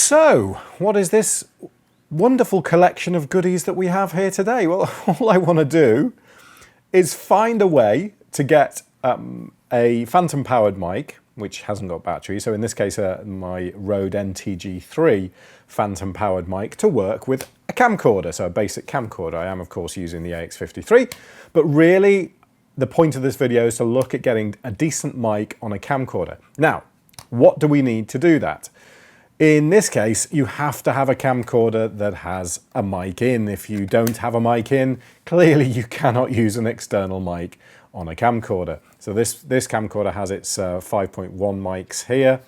So, what is this wonderful collection of goodies that we have here today? Well, all I want to do is find a way to get a phantom powered mic, which hasn't got battery. So in this case, my Rode NTG3 phantom powered mic to work with a camcorder. So a basic camcorder. I am of course using the AX53, but really the point of this video is to look at getting a decent mic on a camcorder. Now, what do we need to do that? In this case, you have to have a camcorder that has a mic in. If you don't have a mic in, clearly you cannot use an external mic on a camcorder. So this camcorder has its 5.1 mics here,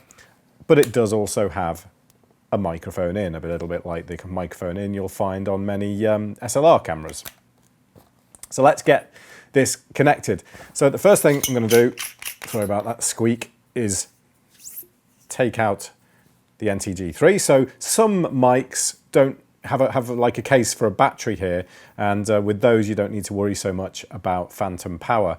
but it does also have a microphone in, a little bit like the microphone in you'll find on many SLR cameras. So let's get this connected. So the first thing I'm going to do, sorry about that squeak, is take out the NTG3. So some mics don't have like a case for a battery here, and with those you don't need to worry so much about phantom power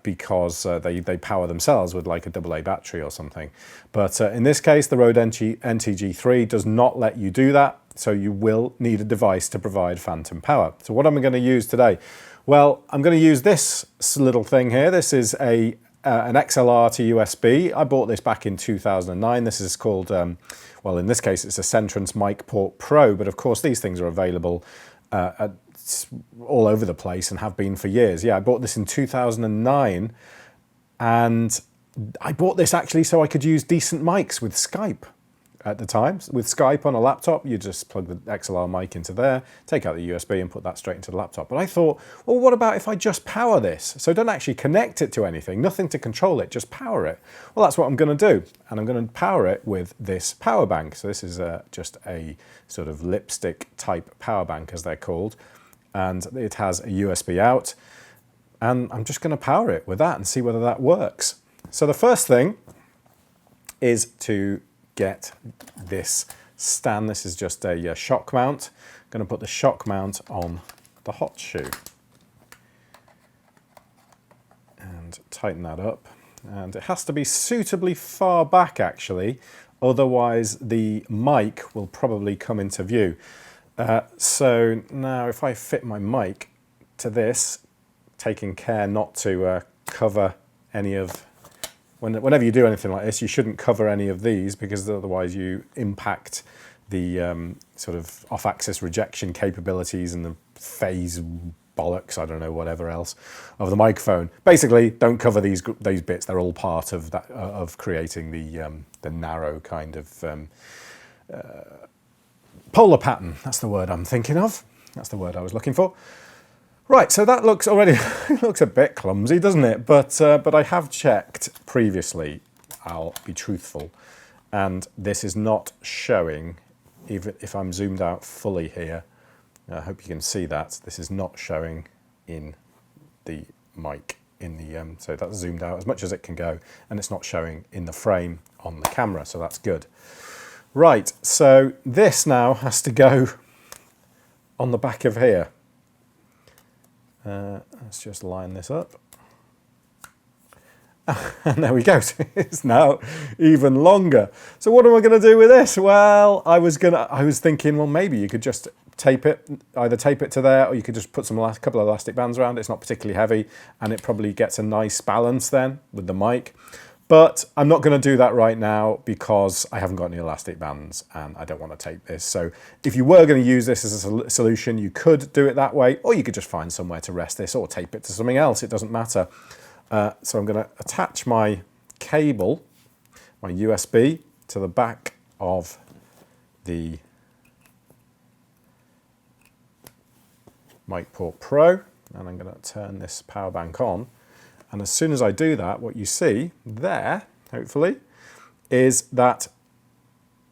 because they power themselves with like a AA battery or something. But in this case, the Rode NTG3 does not let you do that, so you will need a device to provide phantom power. So what am I going to use today? Well, I'm going to use this little thing here. This is an XLR to USB. I bought this back in 2009. This is called, well, in this case, it's a Centrance Mic Port Pro, but of course these things are available all over the place and have been for years. Yeah, I bought this in 2009, and I bought this actually so I could use decent mics with Skype at the time. With Skype on a laptop, you just plug the XLR mic into there, take out the USB and put that straight into the laptop. But I thought, well, what about if I just power this? So don't actually connect it to anything, nothing to control it, just power it. Well, that's what I'm going to do. And I'm going to power it with this power bank. So this is just a sort of lipstick type power bank, as they're called. And it has a USB out. And I'm just going to power it with that and see whether that works. So the first thing is to get this stand. This is just a shock mount. I'm going to put the shock mount on the hot shoe and tighten that up. And it has to be suitably far back actually, otherwise the mic will probably come into view. So now if I fit my mic to this, taking care not to cover any of whenever you do anything like this, you shouldn't cover any of these because otherwise you impact the sort of off-axis rejection capabilities and the phase bollocks, I don't know, whatever else, of the microphone. Basically, don't cover these bits. They're all part of that of creating the narrow kind of polar pattern. That's the word I'm thinking of. That's the word I was looking for. Right, so that looks already looks a bit clumsy, doesn't it? But I have checked previously, I'll be truthful, and this is not showing, even if I'm zoomed out fully here. I hope you can see that. This is not showing in the mic, so that's zoomed out as much as it can go, and it's not showing in the frame on the camera, so that's good. Right, so this now has to go on the back of here. Let's just line this up. And there we go. It's now even longer. So what am I going to do with this? Well, I was thinking, well, maybe you could just tape it, either tape it to there, or you could just put couple of elastic bands around it. It's not particularly heavy, and it probably gets a nice balance then with the mic. But I'm not going to do that right now because I haven't got any elastic bands and I don't want to tape this. So if you were going to use this as a solution, you could do it that way, or you could just find somewhere to rest this or tape it to something else. It doesn't matter. So I'm going to attach my cable, my USB, to the back of the Mic Port Pro, and I'm going to turn this power bank on. And as soon as I do that, what you see there, hopefully, is that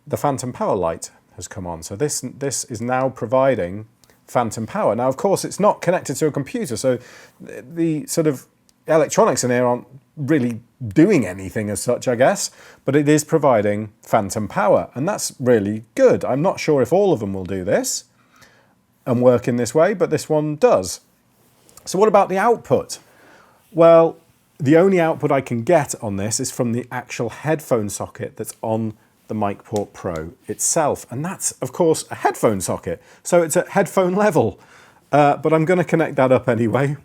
the phantom power light has come on. So this is now providing phantom power. Now, of course, it's not connected to a computer, so the sort of electronics in here aren't really doing anything as such, I guess, but it is providing phantom power, and that's really good. I'm not sure if all of them will do this and work in this way, but this one does. So what about the output? Well, the only output I can get on this is from the actual headphone socket that's on the Mic Port Pro itself. And that's, of course, a headphone socket. So it's at headphone level. But I'm going to connect that up anyway.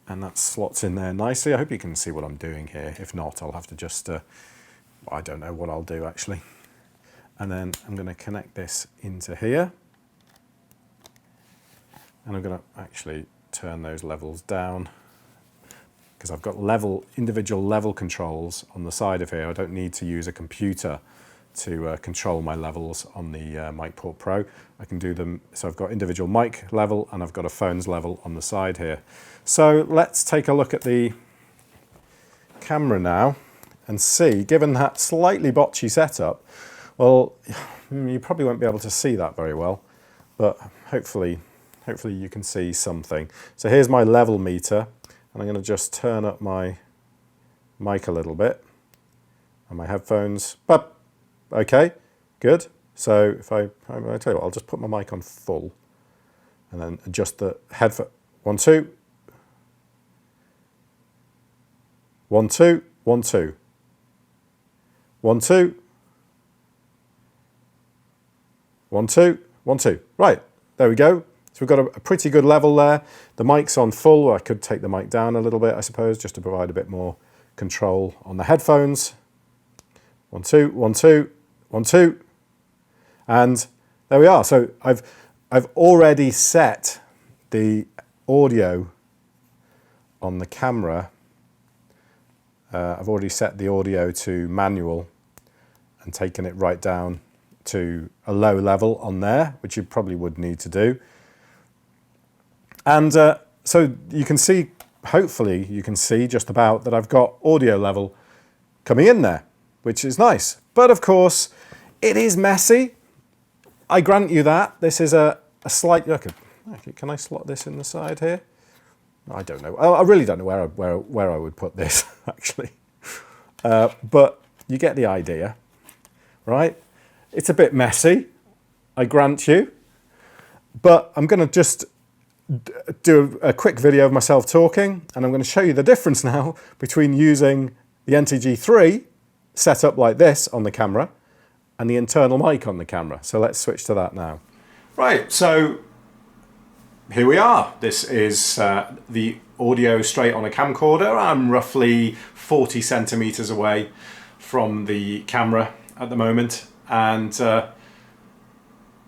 And that slots in there nicely. I hope you can see what I'm doing here. If not, I'll have to just, I don't know what I'll do actually. And then I'm going to connect this into here. And I'm going to actually turn those levels down because I've got individual level controls on the side of here. I don't need to use a computer to control my levels on the Mic Port Pro. I can do them, so I've got individual mic level and I've got a phones level on the side here. So let's take a look at the camera now and see, given that slightly botchy setup, well, you probably won't be able to see that very well, but hopefully you can see something. So here's my level meter, and I'm going to just turn up my mic a little bit and my headphones. But okay, good. So if I tell you what, I'll just put my mic on full and then adjust the headphone. 1, 2. 1, 2, 1, 2. 1, 2. 1, 2, 1, 2. Right, there we go. So we've got a pretty good level there. The mic's on full. I could take the mic down a little bit, I suppose, just to provide a bit more control on the headphones. 1, 2, 1, 2, 1, 2. And there we are. So I've already set the audio on the camera. I've already set the audio to manual and taken it right down to a low level on there, which you probably would need to do. And so you can see, hopefully you can see just about that I've got audio level coming in there, which is nice. But of course, it is messy. I grant you that. This is a slight, can I slot this in the side here? I don't know. I really don't know where I would put this, actually. But you get the idea, right? It's a bit messy, I grant you. But I'm going to just do a quick video of myself talking, and I'm going to show you the difference now between using the NTG3 set up like this on the camera and the internal mic on the camera. So let's switch to that now. Right, so here we are. This is the audio straight on a camcorder. I'm roughly 40 centimeters away from the camera at the moment, and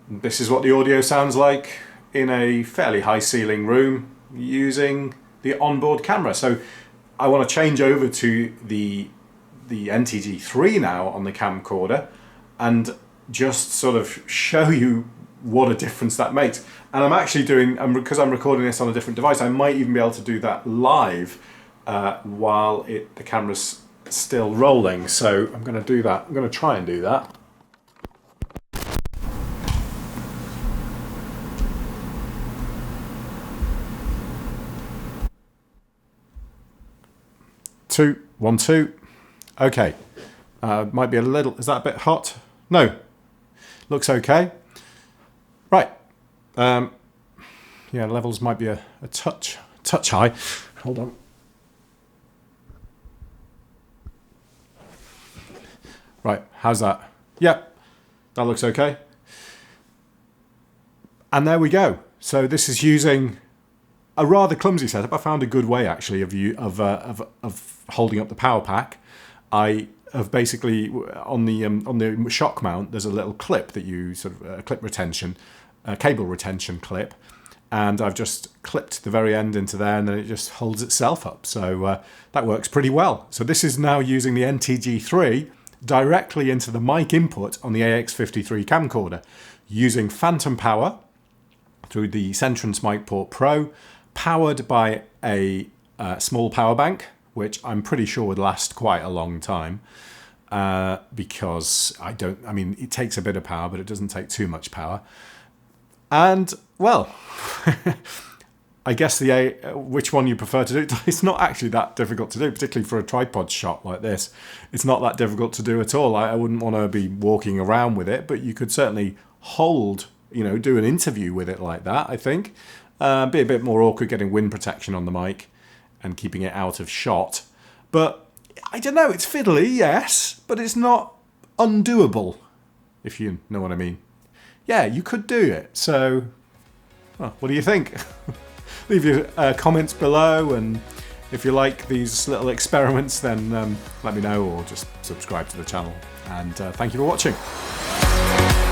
this is what the audio sounds like in a fairly high ceiling room using the onboard camera. So I want to change over to the NTG3 now on the camcorder and just sort of show you what a difference that makes. And I'm actually doing, because I'm recording this on a different device, I might even be able to do that live while the camera's still rolling. So I'm going to do that. I'm going to try and do that. Two, 1, 2. Okay. Might be a little, is that a bit hot? No. Looks okay. Right. Yeah, levels might be a touch high. Hold on. Right, how's that? Yep, that looks okay. And there we go. So this is using a rather clumsy setup. I found a good way actually of holding up the power pack. I have basically on the shock mount, there's a little clip that you sort of clip retention, cable retention clip, and I've just clipped the very end into there, and then it just holds itself up. So that works pretty well. So this is now using the NTG3 directly into the mic input on the AX53 camcorder, using phantom power through the Centrance Mic Port Pro, powered by a small power bank, which I'm pretty sure would last quite a long time, because it takes a bit of power, but it doesn't take too much power. And, well, I guess which one you prefer to do, it's not actually that difficult to do, particularly for a tripod shot like this. It's not that difficult to do at all. I wouldn't want to be walking around with it, but you could certainly hold, do an interview with it like that, I think. Be a bit more awkward getting wind protection on the mic and keeping it out of shot. But I don't know, it's fiddly, yes, but it's not undoable, if you know what I mean. Yeah, you could do it. So, well, what do you think? Leave your comments below, and if you like these little experiments, then let me know, or just subscribe to the channel. And thank you for watching.